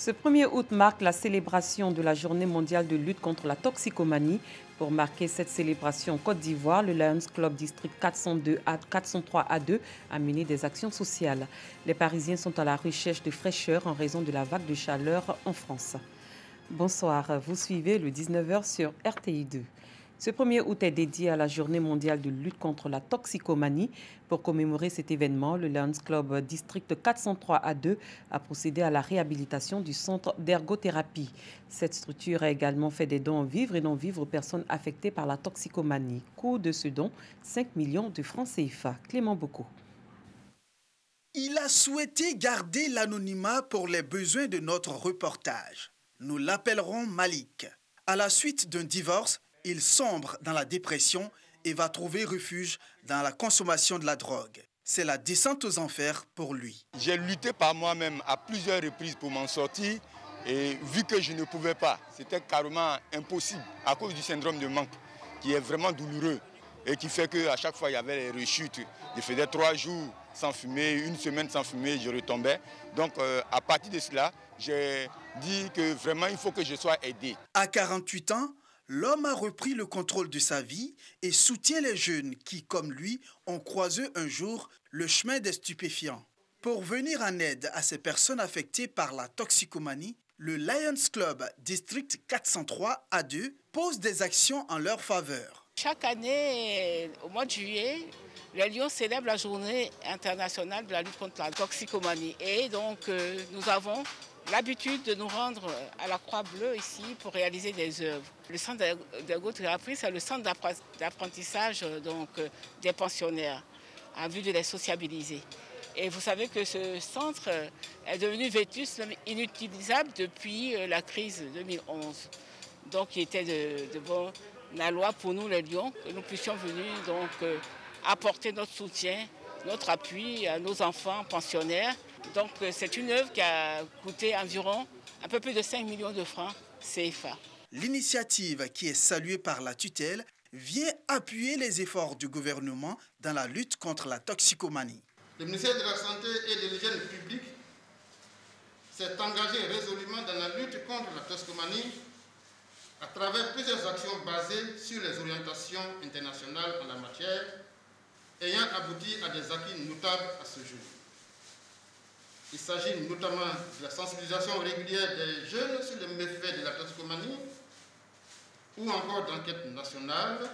Ce 1er août marque la célébration de la Journée mondiale de lutte contre la toxicomanie. Pour marquer cette célébration en Côte d'Ivoire, le Lions Club District 403A2 a mené des actions sociales. Les Parisiens sont à la recherche de fraîcheur en raison de la vague de chaleur en France. Bonsoir, vous suivez le 19h sur RTI2. Ce 1er août est dédié à la Journée mondiale de lutte contre la toxicomanie. Pour commémorer cet événement, le Lions Club District 403A2 a procédé à la réhabilitation du centre d'ergothérapie. Cette structure a également fait des dons en vivres et non-vivres aux personnes affectées par la toxicomanie. Coût de ce don, 5 millions de francs CFA. Clément Bocco. Il a souhaité garder l'anonymat pour les besoins de notre reportage. Nous l'appellerons Malik. À la suite d'un divorce, il sombre dans la dépression et va trouver refuge dans la consommation de la drogue. C'est la descente aux enfers pour lui. J'ai lutté par moi-même à plusieurs reprises pour m'en sortir et vu que je ne pouvais pas, c'était carrément impossible à cause du syndrome de manque qui est vraiment douloureux et qui fait qu'à chaque fois il y avait les rechutes. Je faisais 3 jours sans fumer, 1 semaine sans fumer, je retombais. Donc à partir de cela, j'ai dit que vraiment il faut que je sois aidé. À 48 ans, l'homme a repris le contrôle de sa vie et soutient les jeunes qui, comme lui, ont croisé un jour le chemin des stupéfiants. Pour venir en aide à ces personnes affectées par la toxicomanie, le Lions Club District 403A2 pose des actions en leur faveur. Chaque année, au mois de juillet, les Lions célèbrent la journée internationale de la lutte contre la toxicomanie. Et donc, nous avons l'habitude de nous rendre à la Croix-Bleue ici pour réaliser des œuvres. Le centre d'ergothérapie, c'est le centre d'apprentissage des pensionnaires en vue de les sociabiliser. Et vous savez que ce centre est devenu vétuste, même inutilisable depuis la crise 2011. Donc il était de la loi pour nous les Lions que nous puissions venir apporter notre soutien, notre appui à nos enfants pensionnaires. Donc c'est une œuvre qui a coûté environ un peu plus de 5 millions de francs CFA. L'initiative, qui est saluée par la tutelle, vient appuyer les efforts du gouvernement dans la lutte contre la toxicomanie. Le ministère de la Santé et de l'Hygiène publique s'est engagé résolument dans la lutte contre la toxicomanie à travers plusieurs actions basées sur les orientations internationales en la matière, ayant abouti à des acquis notables à ce jour. Il s'agit notamment de la sensibilisation régulière des jeunes sur les méfaits de la toxicomanie ou encore d'enquêtes nationales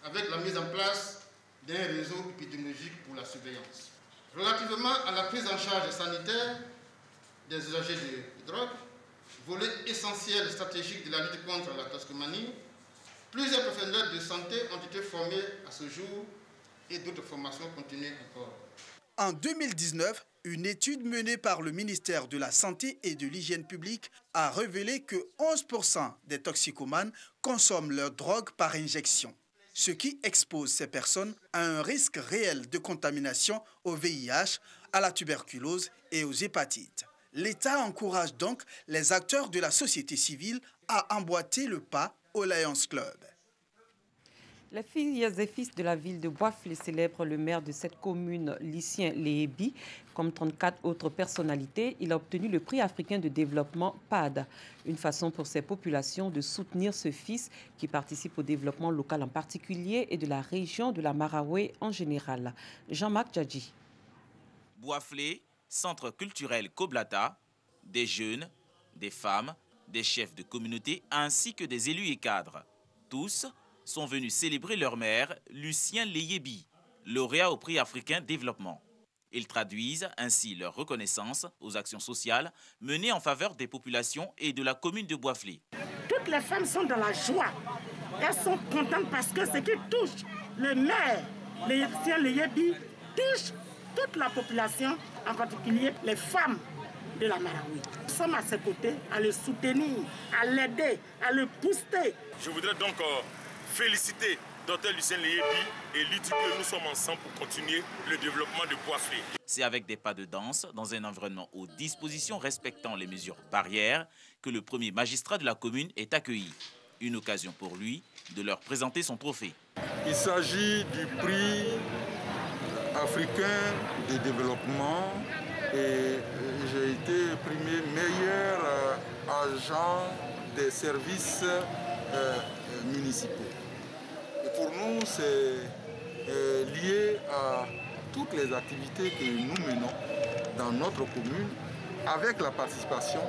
avec la mise en place d'un réseau épidémiologique pour la surveillance. Relativement à la prise en charge sanitaire des usagers de drogue, volet essentiel stratégique de la lutte contre la toxicomanie, plusieurs professionnels de santé ont été formés à ce jour et d'autres formations continuent encore. En 2019, une étude menée par le ministère de la Santé et de l'Hygiène publique a révélé que 11% des toxicomanes consomment leur drogue par injection, ce qui expose ces personnes à un risque réel de contamination au VIH, à la tuberculose et aux hépatites. L'État encourage donc les acteurs de la société civile à emboîter le pas au Lions Club. Les filles et fils de la ville de Boiflé célèbrent le maire de cette commune, Lucien Léhébi. Comme 34 autres personnalités, il a obtenu le prix africain de développement PAD. Une façon pour ces populations de soutenir ce fils qui participe au développement local en particulier et de la région de la Maraoué en général. Jean-Marc Djadji. Boiflé, centre culturel Koblata, des jeunes, des femmes, des chefs de communauté ainsi que des élus et cadres. Tous sont venus célébrer leur maire, Lucien Léhébi, lauréat au prix africain développement. Ils traduisent ainsi leur reconnaissance aux actions sociales menées en faveur des populations et de la commune de Boiflé. Toutes les femmes sont dans la joie. Elles sont contentes parce que ce qui touche le maire, Lucien Léhébi, touche toute la population, en particulier les femmes de la Maraoué. Nous sommes à ses côtés, à le soutenir, à l'aider, à le booster. Je voudrais donc féliciter Dr Lucien Léhébi et lui dire que nous sommes ensemble pour continuer le développement de Boiflé. C'est avec des pas de danse, dans un environnement aux dispositions respectant les mesures barrières, que le premier magistrat de la commune est accueilli. Une occasion pour lui de leur présenter son trophée. Il s'agit du prix africain de développement et j'ai été primé meilleur agent des services municipaux. Et pour nous, c'est lié à toutes les activités que nous menons dans notre commune avec la participation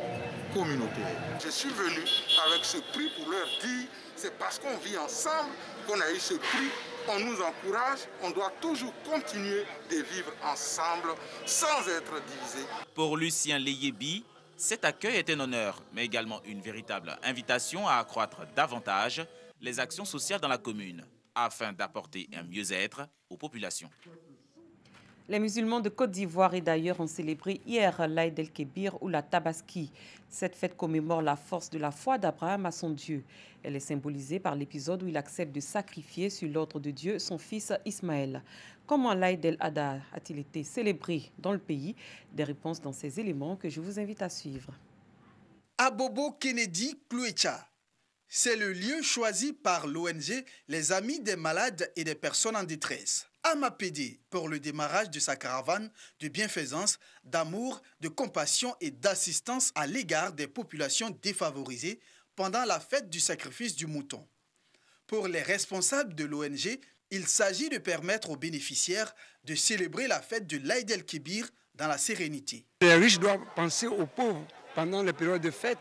communautaire. Je suis venu avec ce prix pour leur dire, c'est parce qu'on vit ensemble qu'on a eu ce prix. On nous encourage, on doit toujours continuer de vivre ensemble sans être divisés. Pour Lucien Leyebi, cet accueil est un honneur, mais également une véritable invitation à accroître davantage les actions sociales dans la commune, afin d'apporter un mieux-être aux populations. Les musulmans de Côte d'Ivoire et d'ailleurs ont célébré hier l'Aïd el-Kébir ou la Tabaski. Cette fête commémore la force de la foi d'Abraham à son Dieu. Elle est symbolisée par l'épisode où il accepte de sacrifier sur l'ordre de Dieu son fils Ismaël. Comment l'Aïd el-Adha a-t-il été célébré dans le pays? Des réponses dans ces éléments que je vous invite à suivre. Abobo Kennedy Kluecha. C'est le lieu choisi par l'ONG Les Amis des malades et des personnes en détresse. Amapédé pour le démarrage de sa caravane de bienfaisance, d'amour, de compassion et d'assistance à l'égard des populations défavorisées pendant la fête du sacrifice du mouton. Pour les responsables de l'ONG, il s'agit de permettre aux bénéficiaires de célébrer la fête de l'Aïd el-Kébir dans la sérénité. Les riches doivent penser aux pauvres pendant les périodes de fête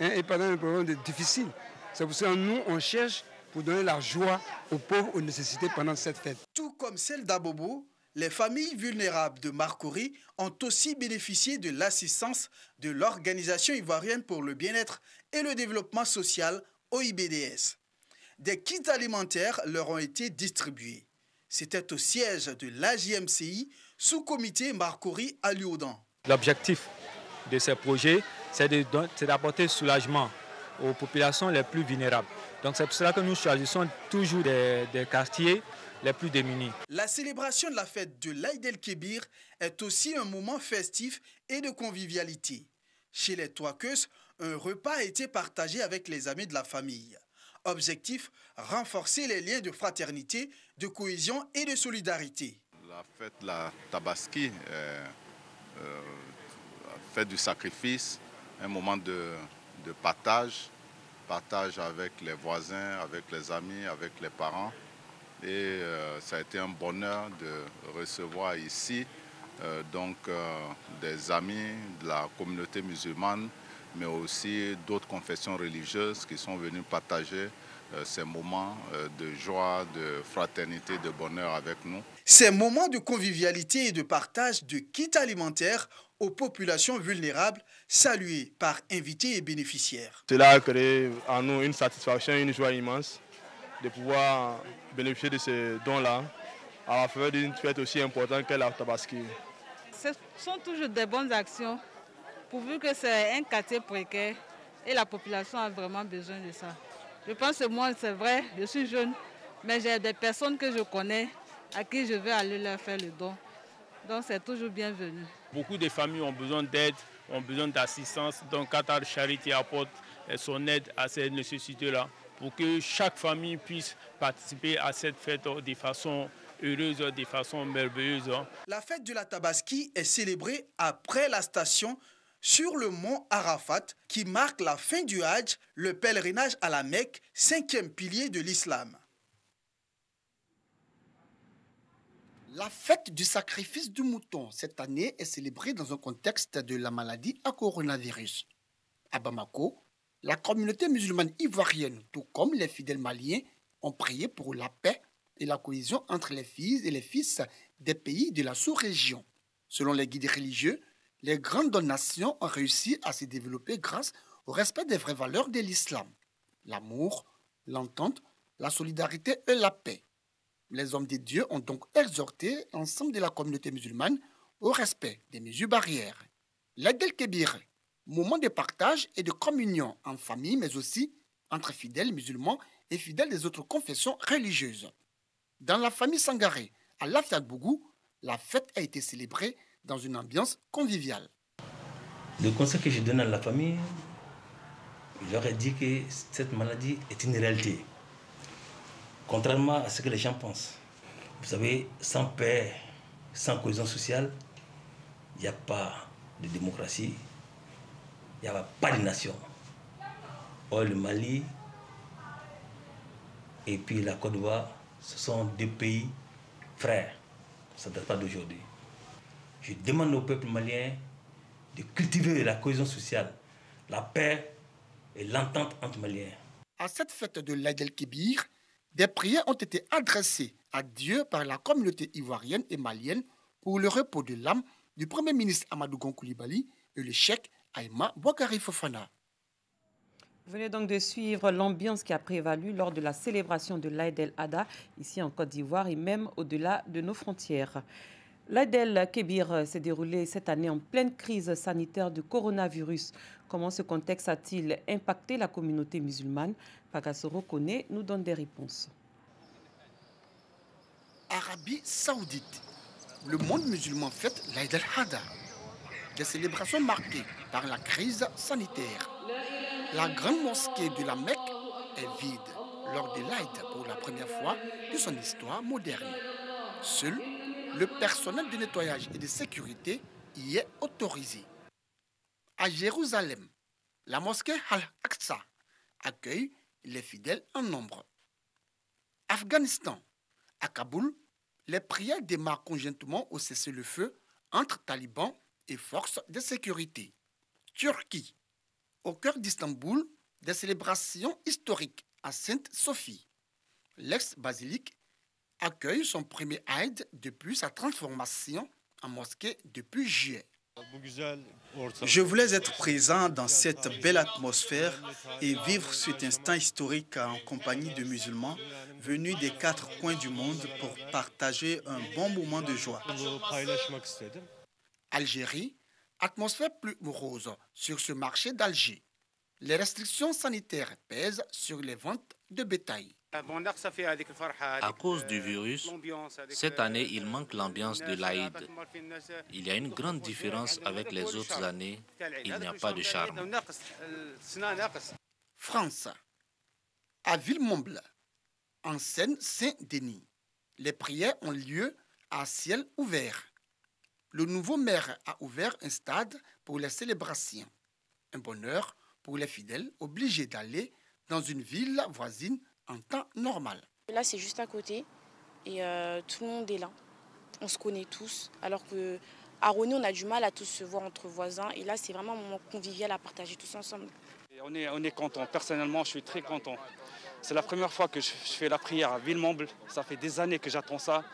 et pendant les périodes difficiles. C'est pour ça que nous, on cherche pour donner la joie aux pauvres, aux nécessités pendant cette fête. Tout comme celle d'Abobo, les familles vulnérables de Marcory ont aussi bénéficié de l'assistance de l'Organisation ivoirienne pour le bien-être et le développement social, OIBDS. Des kits alimentaires leur ont été distribués. C'était au siège de l'AJMCI, sous-comité Marcory à Lioudan. L'objectif de ces projets, c'est d'apporter soulagement aux populations les plus vulnérables. Donc c'est pour cela que nous choisissons toujours des quartiers les plus démunis. La célébration de la fête de l'Aïd el-Kébir est aussi un moment festif et de convivialité. Chez les Touakeus, un repas a été partagé avec les amis de la famille. Objectif, renforcer les liens de fraternité, de cohésion et de solidarité. La fête de la Tabaski, fête du sacrifice, un moment de partage avec les voisins, avec les amis, avec les parents. Et ça a été un bonheur de recevoir ici des amis de la communauté musulmane, mais aussi d'autres confessions religieuses qui sont venus partager ces moments de joie, de fraternité, de bonheur avec nous. Ces moments de convivialité et de partage de kits alimentaires aux populations vulnérables, salués par invités et bénéficiaires. Cela a créé en nous une satisfaction, une joie immense de pouvoir bénéficier de ces dons-là à la faveur d'une fête aussi importante qu'est la Tabaski. Ce sont toujours des bonnes actions, pourvu que c'est un quartier précaire et la population a vraiment besoin de ça. Je pense que moi, c'est vrai, je suis jeune, mais j'ai des personnes que je connais à qui je vais aller leur faire le don. Donc c'est toujours bienvenu. Beaucoup de familles ont besoin d'aide, ont besoin d'assistance. Donc Qatar Charity apporte son aide à ces nécessités-là pour que chaque famille puisse participer à cette fête de façon heureuse, de façon merveilleuse. La fête de la Tabaski est célébrée après la station sur le mont Arafat qui marque la fin du Hajj, le pèlerinage à la Mecque, 5e pilier de l'islam. La fête du sacrifice du mouton cette année est célébrée dans un contexte de la maladie à coronavirus. À Bamako, la communauté musulmane ivoirienne, tout comme les fidèles maliens, ont prié pour la paix et la cohésion entre les filles et les fils des pays de la sous-région. Selon les guides religieux, les grandes nations ont réussi à se développer grâce au respect des vraies valeurs de l'islam, l'amour, l'entente, la solidarité et la paix. Les hommes de Dieu ont donc exhorté l'ensemble de la communauté musulmane au respect des mesures barrières. L'Aïd el-Kébir, moment de partage et de communion en famille, mais aussi entre fidèles musulmans et fidèles des autres confessions religieuses. Dans la famille Sangaré, à Lafiabougou, la fête a été célébrée dans une ambiance conviviale. Le conseil que je donne à la famille, je leur ai dit que cette maladie est une réalité. Contrairement à ce que les gens pensent. Vous savez, sans paix, sans cohésion sociale, il n'y a pas de démocratie, il n'y a pas de nation. Or, le Mali et puis la Côte d'Ivoire, ce sont deux pays frères. Ça ne date pas d'aujourd'hui. Je demande au peuple malien de cultiver la cohésion sociale, la paix et l'entente entre Maliens. À cette fête de l'Aïd el-Kébir, des prières ont été adressées à Dieu par la communauté ivoirienne et malienne pour le repos de l'âme du Premier ministre Amadou Gon Coulibaly et le cheikh Aïma Boakari Fofana. Vous venez donc de suivre l'ambiance qui a prévalu lors de la célébration de l'Aïd el-Adha ici en Côte d'Ivoire et même au-delà de nos frontières. L'Aïd el-Kébir s'est déroulé cette année en pleine crise sanitaire du coronavirus. Comment ce contexte a-t-il impacté la communauté musulmane? Pagassoro Kone nous donne des réponses. Arabie Saoudite. Le monde musulman fête l'Aïd el-Adha. Des célébrations marquées par la crise sanitaire. La grande mosquée de la Mecque est vide lors de l'Aïd pour la première fois de son histoire moderne. Seul le personnel de nettoyage et de sécurité y est autorisé. À Jérusalem, la mosquée Al-Aqsa accueille les fidèles en nombre. Afghanistan, à Kaboul, les prières démarrent conjointement au cessez-le-feu entre talibans et forces de sécurité. Turquie, au cœur d'Istanbul, des célébrations historiques à Sainte-Sophie. L'ex-basilique accueille son premier Aïd depuis sa transformation en mosquée depuis juillet. Je voulais être présent dans cette belle atmosphère et vivre cet instant historique en compagnie de musulmans venus des 4 coins du monde pour partager un bon moment de joie. Algérie, atmosphère plus morose sur ce marché d'Alger. Les restrictions sanitaires pèsent sur les ventes de bétail. À cause du virus, cette année, il manque l'ambiance de l'Aïd. Il y a une grande différence avec les autres années. Il n'y a pas de charme. France. À Villemomble, en Seine-Saint-Denis, les prières ont lieu à ciel ouvert. Le nouveau maire a ouvert un stade pour les célébrations. Un bonheur pour les fidèles obligés d'aller dans une ville voisine en temps normal. Là, c'est juste à côté et tout le monde est là. On se connaît tous, alors qu'à René, on a du mal à tous se voir entre voisins. Et là, c'est vraiment un moment convivial à partager tous ensemble. Et on est content. Personnellement, je suis très content. C'est la première fois que je fais la prière à Villemomble. Ça fait des années que j'attends ça.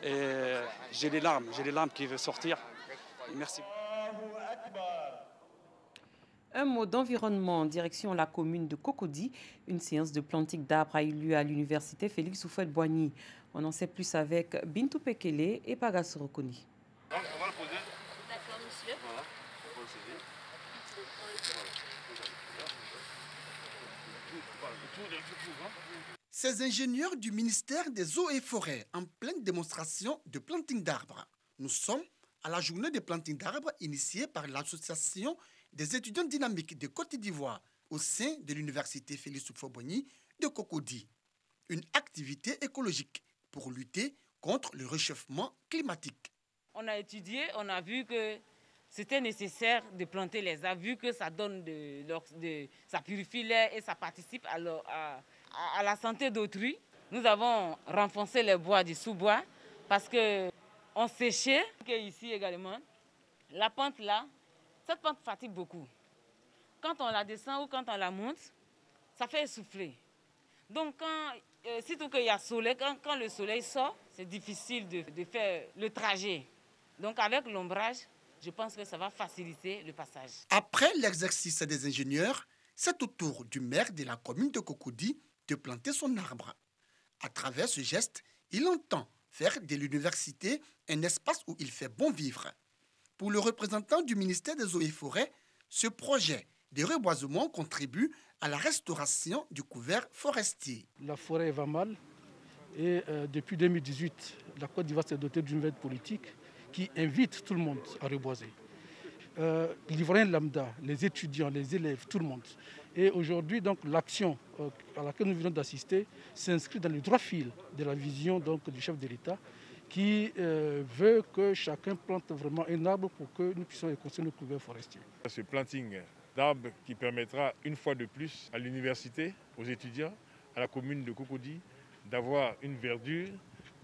Et j'ai les larmes qui veulent sortir. Et merci. Un mot d'environnement en direction la commune de Cocody. Une séance de planting d'arbres a eu lieu à l'université Félix Houphouët-Boigny. On en sait plus avec Bintou Pekele et Pagassoro Kone. On va le poser. D'accord, monsieur. Voilà. Ces ingénieurs du ministère des Eaux et Forêts en pleine démonstration de planting d'arbres. Nous sommes à la journée de planting d'arbres initiée par l'association des étudiants dynamiques de Côte d'Ivoire au sein de l'université Félix Houphouët-Boigny de Cocody. Une activité écologique pour lutter contre le réchauffement climatique. On a étudié, on a vu que c'était nécessaire de planter les arbres, vu que ça donne ça purifie l'air et ça participe à la santé d'autrui. Nous avons renfoncé les bois du sous-bois parce qu'on séchait. Ici également, la pente là, cette pente fatigue beaucoup. Quand on la descend ou quand on la monte, ça fait essouffler. Donc, surtout qu'il y a soleil, quand le soleil sort, c'est difficile de faire le trajet. Donc, avec l'ombrage, je pense que ça va faciliter le passage. Après l'exercice des ingénieurs, c'est au tour du maire de la commune de Cocody de planter son arbre. À travers ce geste, il entend faire de l'université un espace où il fait bon vivre. Pour le représentant du ministère des Eaux et Forêts, ce projet de reboisement contribue à la restauration du couvert forestier. La forêt va mal et depuis 2018, la Côte d'Ivoire s'est dotée d'une nouvelle politique qui invite tout le monde à reboiser. L'Ivoirien lambda, les étudiants, les élèves, tout le monde. Et aujourd'hui, donc, l'action à laquelle nous venons d'assister s'inscrit dans le droit fil de la vision donc, du chef de l'État qui veut que chacun plante vraiment un arbre pour que nous puissions construire nos couverts forestiers. Ce planting d'arbres qui permettra une fois de plus à l'université, aux étudiants, à la commune de Cocody, d'avoir une verdure,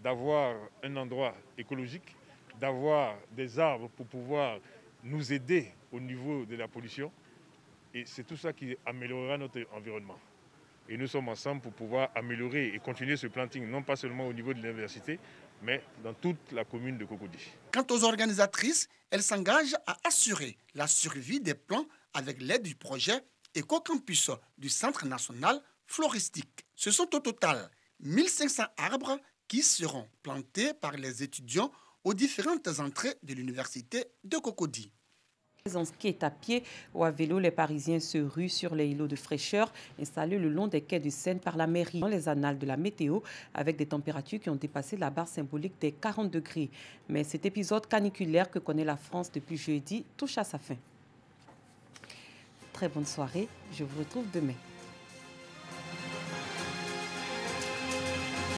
d'avoir un endroit écologique, d'avoir des arbres pour pouvoir nous aider au niveau de la pollution. Et c'est tout ça qui améliorera notre environnement. Et nous sommes ensemble pour pouvoir améliorer et continuer ce planting, non pas seulement au niveau de l'université, mais dans toute la commune de Cocody. Quant aux organisatrices, elles s'engagent à assurer la survie des plants avec l'aide du projet Éco-Campus du Centre national floristique. Ce sont au total 1500 arbres qui seront plantés par les étudiants aux différentes entrées de l'université de Cocody. En ski à pied ou à vélo, les Parisiens se ruent sur les îlots de fraîcheur installés le long des quais de Seine par la mairie. Dans les annales de la météo, avec des températures qui ont dépassé la barre symbolique des 40 degrés. Mais cet épisode caniculaire que connaît la France depuis jeudi touche à sa fin. Très bonne soirée, je vous retrouve demain.